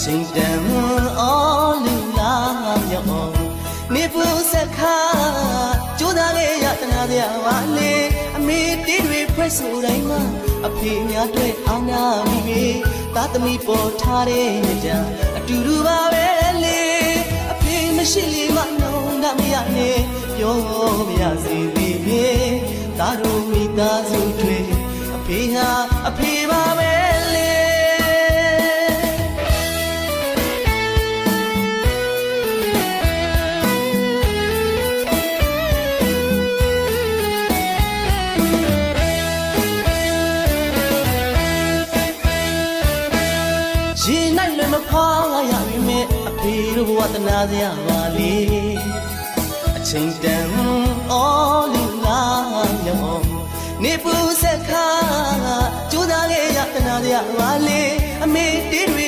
ချိန်တန်အော်လူလာမြောက်နေပူစခါကျိုးသားလေးရတနာစရာပါလေအမေတေးတွေဖွဲ့ဆိုတိုင်းမှာအဖေများတွေ့အောင်နာမိပြီသားသမီးပေါ်ထားတဲ့ညအတူတူပါပဲလေအဖေမရှိလေမနှုံးမရနဲ့ပြောမရစေသေးပြီသားတို့မိသားစုတွေအဖေဟာအဖေပါပဲလေရှင်နိုင်လွယ်မဖားရပြီမဲ့အဖေတို့ဘဝတနာစရာပါလေအချိန်တန်အော်လူလာမြောက်နေပူစခါကျိုးသားလေးရတနာစရာပါလေအမေတေးတွေ